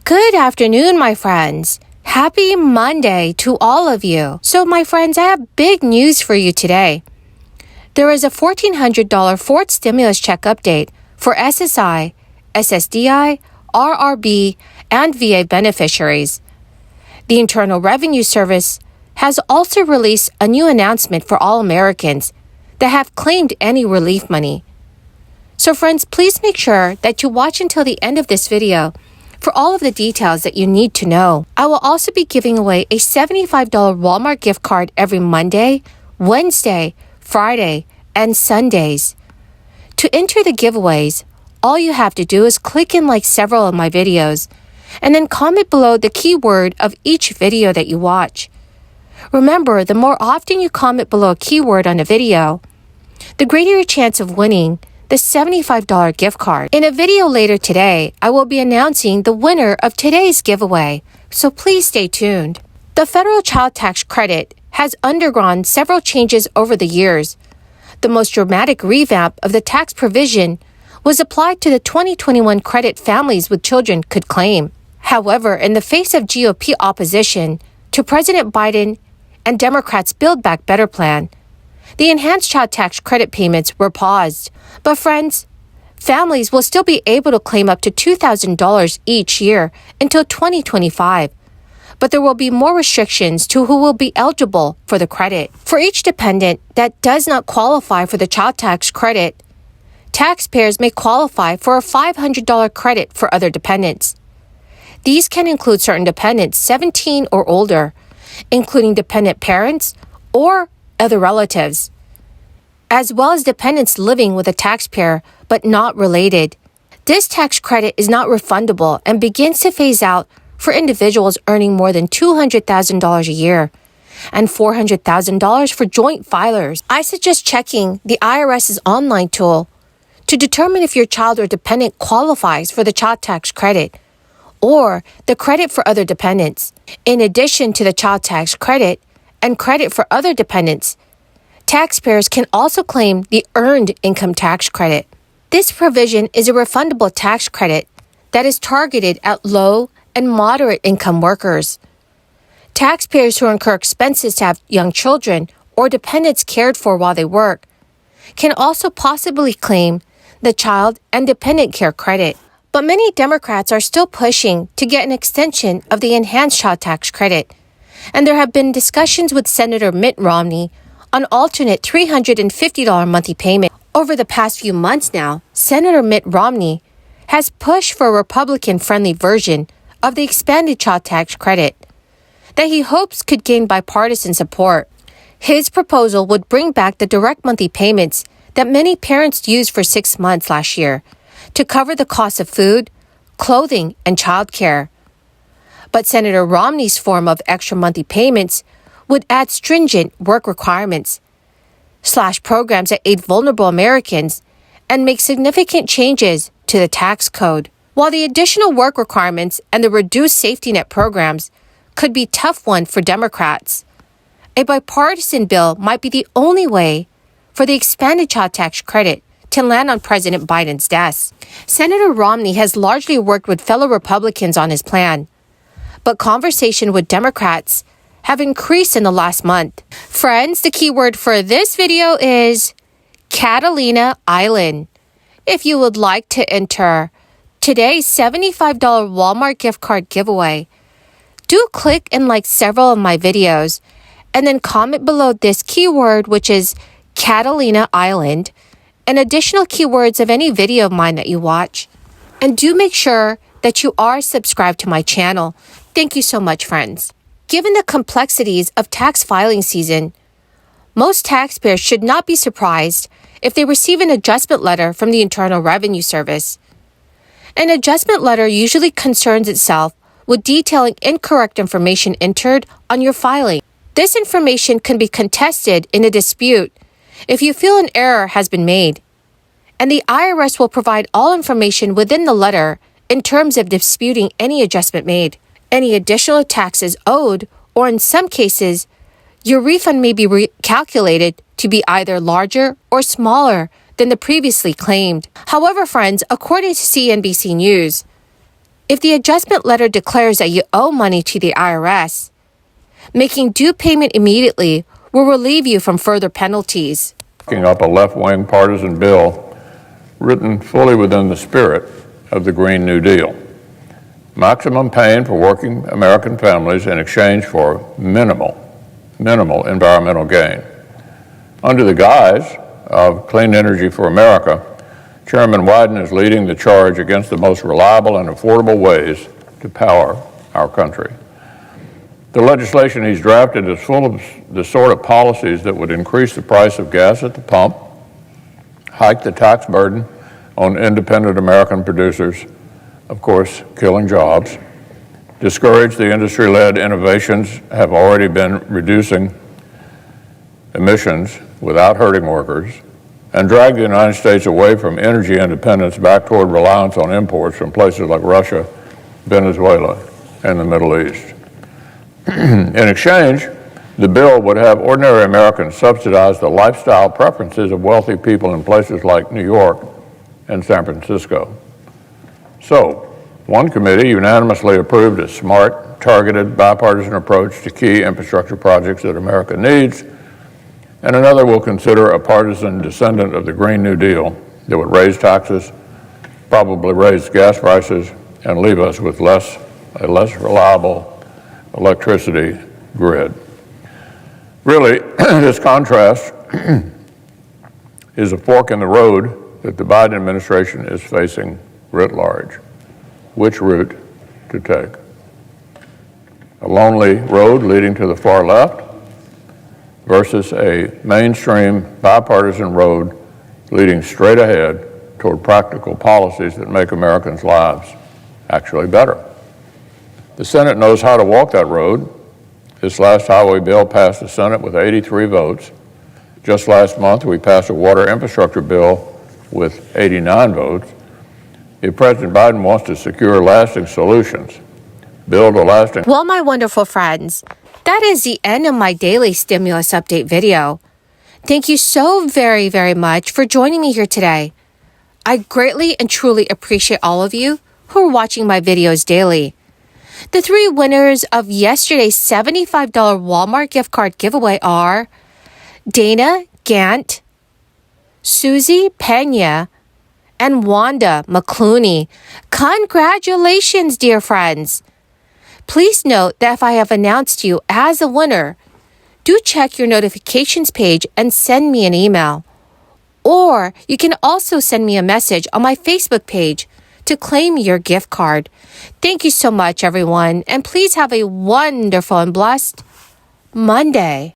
Good afternoon, my friends. Happy Monday to all of you. So, my friends, I have big news for you today. There is a $1,400 fourth stimulus check update for SSI, SSDI, RRB, and VA beneficiaries. The Internal Revenue Service has also released a new announcement for all Americans that have claimed any relief money. So, friends, please make sure that you watch until the end of this video for all of the details that you need to know. I will also be giving away a $75 Walmart gift card every Monday, Wednesday, Friday, and Sundays. To enter the giveaways, all you have to do is click and like several of my videos, and then comment below the keyword of each video that you watch. Remember, the more often you comment below a keyword on a video, the greater your chance of winning the $75 gift card. In a video later today, I will be announcing the winner of today's giveaway, so please stay tuned. The federal child tax credit has undergone several changes over the years. The most dramatic revamp of the tax provision was applied to the 2021 credit families with children could claim. However, in the face of GOP opposition to President Biden and Democrats' Build Back Better plan, the enhanced child tax credit payments were paused. But friends, families will still be able to claim up to $2,000 each year until 2025. But there will be more restrictions to who will be eligible for the credit. For each dependent that does not qualify for the child tax credit, taxpayers may qualify for a $500 credit for other dependents. These can include certain dependents 17 or older, including dependent parents or other relatives, as well as dependents living with a taxpayer but not related. This tax credit is not refundable and begins to phase out for individuals earning more than $200,000 a year and $400,000 for joint filers. I suggest checking the IRS's online tool to determine if your child or dependent qualifies for the child tax credit or the credit for other dependents. In addition to the child tax credit and credit for other dependents, taxpayers can also claim the Earned Income Tax Credit. This provision is a refundable tax credit that is targeted at low and moderate income workers. Taxpayers who incur expenses to have young children or dependents cared for while they work can also possibly claim the Child and Dependent Care Credit. But many Democrats are still pushing to get an extension of the enhanced child tax credit, and there have been discussions with Senator Mitt Romney on alternate $350 monthly payment. Over the past few months now, Senator Mitt Romney has pushed for a Republican-friendly version of the expanded child tax credit that he hopes could gain bipartisan support. His proposal would bring back the direct monthly payments that many parents used for 6 months last year to cover the cost of food, clothing, and childcare. But Senator Romney's form of extra monthly payments would add stringent work requirements, slash programs that aid vulnerable Americans, and make significant changes to the tax code. While the additional work requirements and the reduced safety net programs could be a tough one for Democrats, a bipartisan bill might be the only way for the expanded child tax credit to land on President Biden's desk. Senator Romney has largely worked with fellow Republicans on his plan, but conversation with Democrats have increased in the last month. Friends, the keyword for this video is Catalina Island. If you would like to enter today's $75 Walmart gift card giveaway, do click and like several of my videos and then comment below this keyword, which is Catalina Island, and additional keywords of any video of mine that you watch. And do make sure that you are subscribed to my channel. Thank you so much, friends. Given the complexities of tax filing season, most taxpayers should not be surprised if they receive an adjustment letter from the Internal Revenue Service. An adjustment letter usually concerns itself with detailing incorrect information entered on your filing. This information can be contested in a dispute if you feel an error has been made, and the IRS will provide all information within the letter in terms of disputing any adjustment made. Any additional taxes owed, or in some cases, your refund may be recalculated to be either larger or smaller than the previously claimed. However, friends, according to CNBC News, If the adjustment letter declares that you owe money to the IRS, making due payment immediately will relieve you from further penalties. Picking up a left-wing partisan bill written fully within the spirit of the Green New Deal. Maximum pain for working American families in exchange for minimal environmental gain. Under the guise of Clean Energy for America, Chairman Wyden is leading the charge against the most reliable and affordable ways to power our country. The legislation he's drafted is full of the sort of policies that would increase the price of gas at the pump, hike the tax burden on independent American producers, of course, killing jobs, discourage the industry-led innovations have already been reducing emissions without hurting workers, and drag the United States away from energy independence back toward reliance on imports from places like Russia, Venezuela, and the Middle East. In exchange, the bill would have ordinary Americans subsidize the lifestyle preferences of wealthy people in places like New York and San Francisco. So, one committee unanimously approved a smart, targeted, bipartisan approach to key infrastructure projects that America needs, and another will consider a partisan descendant of the Green New Deal that would raise taxes, probably raise gas prices, and leave us with a less reliable electricity grid. Really, this contrast is a fork in the road that the Biden administration is facing writ large. Which route to take? A lonely road leading to the far left versus a mainstream bipartisan road leading straight ahead toward practical policies that make Americans' lives actually better. The Senate knows how to walk that road. This last highway bill passed the Senate with 83 votes. Just last month, we passed a water infrastructure bill with 89 votes. If President Biden wants to secure lasting solutions, build a lasting... Well, my wonderful friends, that is the end of my daily stimulus update video. Thank you so very, very much for joining me here today. I greatly and truly appreciate all of you who are watching my videos daily. The three winners of yesterday's $75 Walmart gift card giveaway are Dana Gant, Susie Pena, and Wanda McClooney. Congratulations, dear friends. Please note that if I have announced you as a winner, do check your notifications page and send me an email. Or you can also send me a message on my Facebook page to claim your gift card. Thank you so much, everyone, and please have a wonderful and blessed Monday.